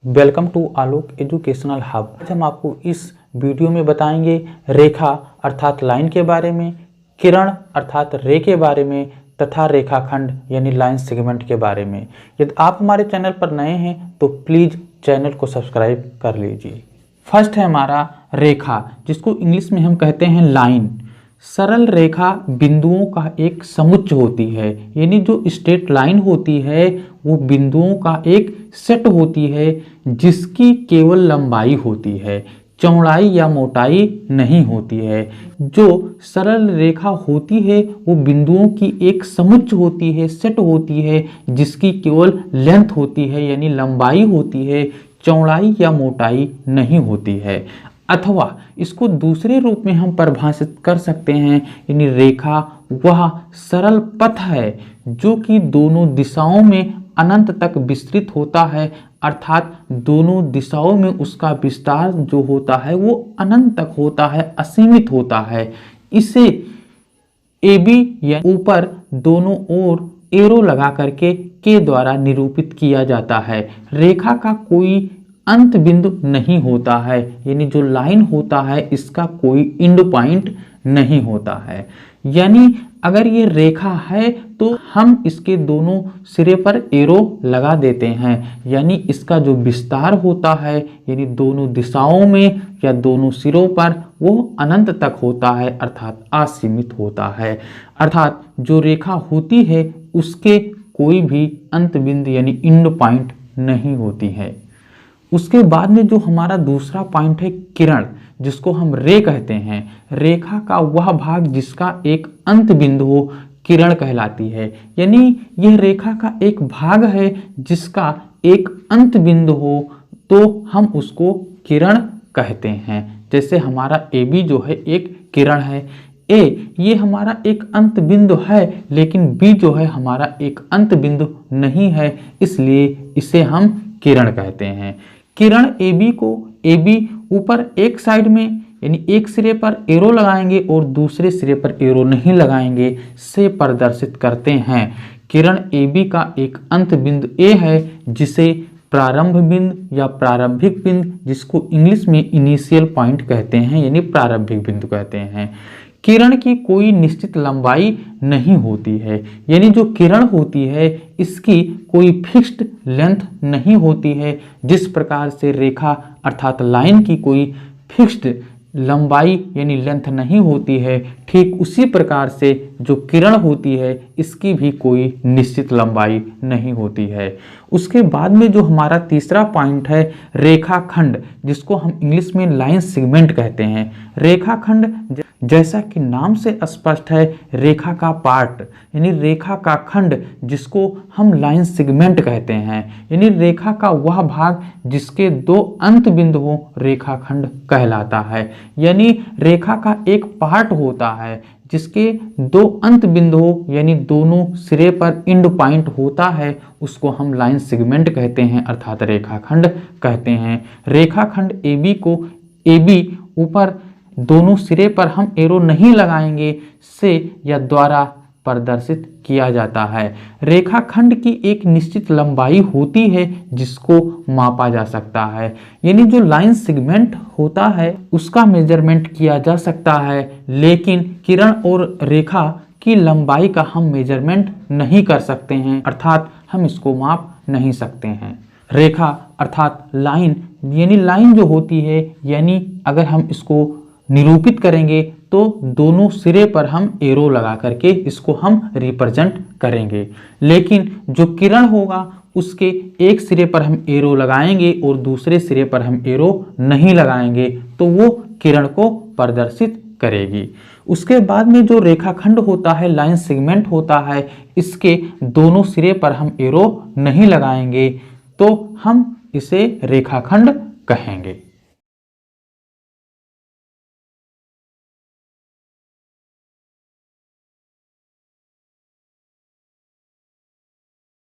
Welcome to Alok educational hub. आज हम आपको इस वीडियो में बताएंगे रेखा अर्थात लाइन के बारे में, किरण अर्थात रे के बारे में तथा रेखाखंड यानी लाइन सेगमेंट के बारे में। यदि आप हमारे चैनल पर नए हैं तो प्लीज़ चैनल को सब्सक्राइब कर लीजिए। फर्स्ट है हमारा रेखा, जिसको इंग्लिश में हम कहते हैं लाइन। सरल रेखा बिंदुओं का एक समुच्चय होती है, यानी जो स्ट्रेट लाइन होती है वो बिंदुओं का एक सेट होती है जिसकी केवल लंबाई होती है, चौड़ाई या मोटाई नहीं होती है। जो सरल रेखा होती है वो बिंदुओं की एक समुच्चय होती है, सेट होती है जिसकी केवल लेंथ होती है यानी लंबाई होती है, चौड़ाई या मोटाई नहीं होती है। अथवा इसको दूसरे रूप में हम परिभाषित कर सकते हैं, यानी रेखा वह सरल पथ है जो कि दोनों दिशाओं में अनंत तक विस्तृत होता है, अर्थात दोनों दिशाओं में उसका विस्तार जो होता है वो अनंत तक होता है, असीमित होता है। इसे AB या ऊपर दोनों ओर एरो लगा करके के द्वारा निरूपित किया जाता है। रेखा का कोई अंत बिंदु नहीं होता है, यानी जो लाइन होता है इसका कोई एंड पॉइंट नहीं होता है। यानी अगर ये रेखा है तो हम इसके दोनों सिरे पर एरो लगा देते हैं, यानी इसका जो विस्तार होता है यानी दोनों दिशाओं में या दोनों सिरों पर वो अनंत तक होता है, अर्थात असीमित होता है। अर्थात जो रेखा होती है उसके कोई भी अंत बिंदु यानी एंड पॉइंट नहीं होती है। उसके बाद में जो हमारा दूसरा पॉइंट है किरण, जिसको हम रे कहते हैं। रेखा का वह भाग जिसका एक अंत बिंदु हो किरण कहलाती है, यानी यह रेखा का एक भाग है जिसका एक अंत बिंदु हो तो हम उसको किरण कहते हैं। जैसे हमारा AB जो है एक किरण है। A ये हमारा एक अंत बिंदु है, लेकिन B जो है हमारा एक अंत बिंदु नहीं है, इसलिए इसे हम किरण कहते हैं। किरण AB को AB ऊपर एक साइड में यानी एक सिरे पर एरो लगाएंगे और दूसरे सिरे पर एरो नहीं लगाएंगे से प्रदर्शित करते हैं। किरण AB का एक अंत बिंदु A है जिसे प्रारंभ बिंदु या प्रारंभिक बिंदु, जिसको इंग्लिश में इनिशियल पॉइंट कहते हैं यानी प्रारंभिक बिंदु कहते हैं। किरण की कोई निश्चित लंबाई नहीं होती है, यानी जो किरण होती है इसकी कोई फिक्स्ड लेंथ नहीं होती है। जिस प्रकार से रेखा अर्थात लाइन की कोई फिक्स्ड लंबाई यानी लेंथ नहीं होती है, ठीक उसी प्रकार से जो किरण होती है इसकी भी कोई निश्चित लंबाई नहीं होती है। उसके बाद में जो हमारा तीसरा पॉइंट है रेखाखंड, जिसको हम इंग्लिश में लाइन सेगमेंट कहते हैं। रेखाखंड जैसा कि नाम से स्पष्ट है, रेखा का पार्ट यानी रेखा का खंड जिसको हम लाइन सेगमेंट कहते हैं, यानी रेखा का वह भाग जिसके दो अंत बिंदु हो रेखाखंड कहलाता है। यानी रेखा का एक पार्ट होता है जिसके दो अंत बिंदु हो यानी दोनों सिरे पर एंड पॉइंट होता है, उसको हम लाइन सेगमेंट कहते हैं अर्थात रेखाखंड कहते हैं। रेखाखंड AB को AB ऊपर दोनों सिरे पर हम एरो नहीं लगाएंगे से या द्वारा प्रदर्शित किया जाता है। रेखाखंड की एक निश्चित लंबाई होती है जिसको मापा जा सकता है, यानी जो लाइन सेगमेंट होता है उसका मेजरमेंट किया जा सकता है, लेकिन किरण और रेखा की लंबाई का हम मेजरमेंट नहीं कर सकते हैं, अर्थात हम इसको माप नहीं सकते हैं। रेखा अर्थात लाइन यानी लाइन जो होती है, यानी अगर हम इसको निरूपित करेंगे तो दोनों सिरे पर हम एरो लगा करके इसको हम रिप्रेजेंट करेंगे। लेकिन जो किरण होगा उसके एक सिरे पर हम एरो लगाएंगे और दूसरे सिरे पर हम एरो नहीं लगाएंगे तो वो किरण को प्रदर्शित करेगी। उसके बाद में जो रेखाखंड होता है लाइन सेगमेंट होता है, इसके दोनों सिरे पर हम एरो नहीं लगाएंगे तो हम इसे रेखाखंड कहेंगे।